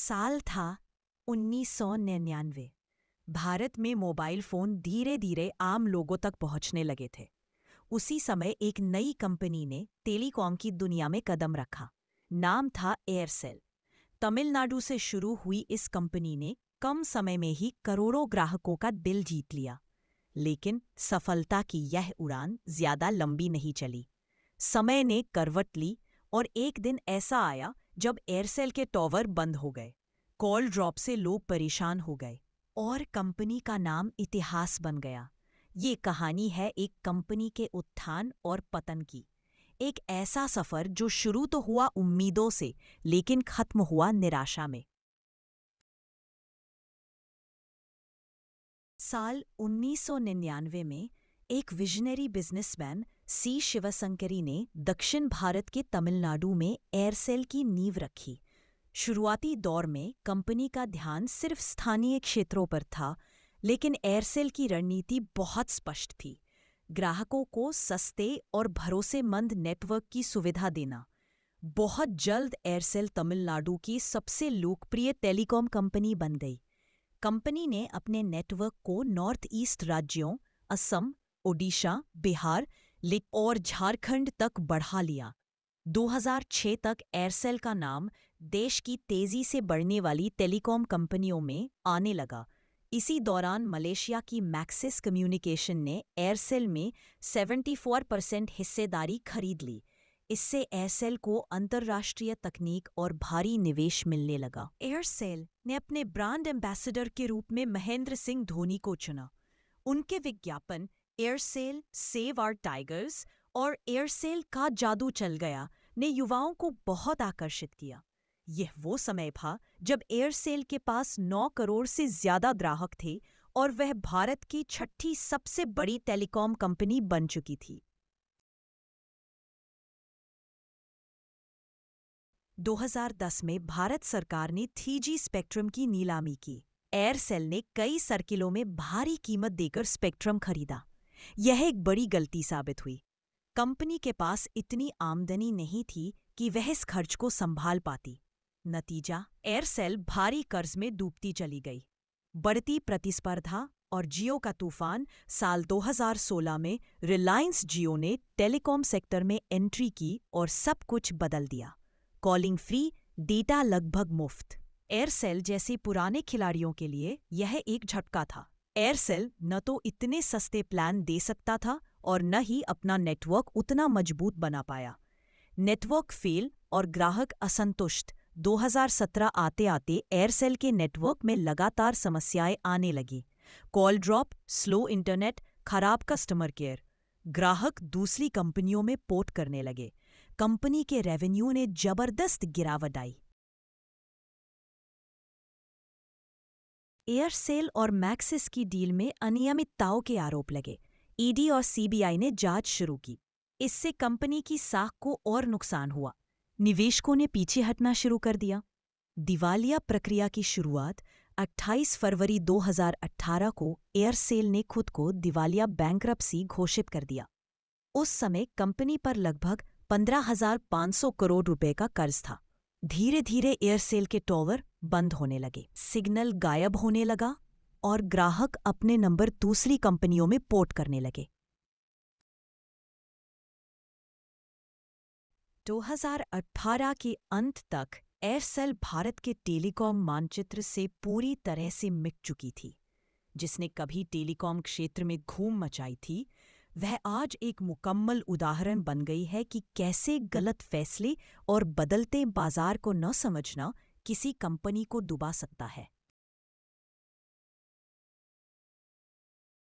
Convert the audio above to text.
साल था 1999। भारत में मोबाइल फोन धीरे धीरे आम लोगों तक पहुंचने लगे थे। उसी समय एक नई कंपनी ने टेलीकॉम की दुनिया में कदम रखा। नाम था एयरसेल। तमिलनाडु से शुरू हुई इस कंपनी ने कम समय में ही करोड़ों ग्राहकों का दिल जीत लिया। लेकिन सफलता की यह उड़ान ज्यादा लंबी नहीं चली। समय ने करवट ली और एक दिन ऐसा आया जब एयरसेल के टॉवर बंद हो गए। कॉल ड्रॉप से लोग परेशान हो गए और कंपनी का नाम इतिहास बन गया। ये कहानी है एक कंपनी के उत्थान और पतन की। एक ऐसा सफर जो शुरू तो हुआ उम्मीदों से, लेकिन खत्म हुआ निराशा में। साल 1999 में एक विजनरी बिजनेसमैन सी शिवशंकरी ने दक्षिण भारत के तमिलनाडु में एयरसेल की नींव रखी। शुरुआती दौर में कंपनी का ध्यान सिर्फ स्थानीय क्षेत्रों पर था, लेकिन एयरसेल की रणनीति बहुत स्पष्ट थी। ग्राहकों को सस्ते और भरोसेमंद नेटवर्क की सुविधा देना। बहुत जल्द एयरसेल तमिलनाडु की सबसे लोकप्रिय टेलीकॉम कंपनी बन गई। कंपनी ने अपने नेटवर्क को नॉर्थ ईस्ट राज्यों असम, ओडिशा, बिहार और झारखंड तक बढ़ा लिया। 2006 तक एयरसेल का नाम देश की तेजी से बढ़ने वाली टेलीकॉम कंपनियों में आने लगा। इसी दौरान मलेशिया की मैक्सिस कम्युनिकेशन ने एयरसेल में 74% हिस्सेदारी खरीद ली। इससे एयरसेल को अंतर्राष्ट्रीय तकनीक और भारी निवेश मिलने लगा। एयरसेल ने अपने ब्रांड एम्बेसडर के रूप में महेंद्र सिंह धोनी को चुना। उनके विज्ञापन एयरसेल सेव आवर टाइगर्स और एयरसेल का जादू चल गया ने युवाओं को बहुत आकर्षित किया। यह वो समय था जब एयरसेल के पास 9 करोड़ से ज्यादा ग्राहक थे और वह भारत की छठी सबसे बड़ी टेलीकॉम कंपनी बन चुकी थी। 2010 में भारत सरकार ने 3G स्पेक्ट्रम की नीलामी की। एयरसेल ने कई सर्किलों में भारी कीमत देकर स्पेक्ट्रम खरीदा। यह एक बड़ी गलती साबित हुई। कंपनी के पास इतनी आमदनी नहीं थी कि वह इस खर्च को संभाल पाती। नतीजा, एयरसेल भारी कर्ज में डूबती चली गई। बढ़ती प्रतिस्पर्धा और जियो का तूफान। साल 2016 में रिलायंस जियो ने टेलीकॉम सेक्टर में एंट्री की और सब कुछ बदल दिया। कॉलिंग फ्री, डेटा लगभग मुफ्त। एयरसेल जैसे पुराने खिलाड़ियों के लिए यह एक झटका था। एयरसेल न तो इतने सस्ते प्लान दे सकता था और न ही अपना नेटवर्क उतना मजबूत बना पाया। नेटवर्क फेल और ग्राहक असंतुष्ट। 2017 आते आते एयरसेल के नेटवर्क में लगातार समस्याएं आने लगी। कॉल ड्रॉप, स्लो इंटरनेट, खराब कस्टमर केयर। ग्राहक दूसरी कंपनियों में पोर्ट करने लगे। कंपनी के रेवेन्यू ने जबरदस्त गिरावट आई। एयरसेल और मैक्सिस की डील में अनियमितताओं के आरोप लगे। ईडी और सीबीआई ने जांच शुरू की। इससे कंपनी की साख को और नुकसान हुआ। निवेशकों ने पीछे हटना शुरू कर दिया। दिवालिया प्रक्रिया की शुरुआत 28 फरवरी 2018 को एयरसेल ने खुद को दिवालिया बैंकरप्सी घोषित कर दिया। उस समय कंपनी पर लगभग 15,500 करोड़ रुपए का कर्ज था। धीरे धीरे एयरसेल के टॉवर बंद होने लगे, सिग्नल गायब होने लगा और ग्राहक अपने नंबर दूसरी कंपनियों में पोर्ट करने लगे। 2018 के अंत तक एयरसेल भारत के टेलीकॉम मानचित्र से पूरी तरह से मिट चुकी थी। जिसने कभी टेलीकॉम क्षेत्र में धूम मचाई थी, वह आज एक मुकम्मल उदाहरण बन गई है कि कैसे गलत फैसले और बदलते बाजार को न समझना किसी कंपनी को डुबा सकता है।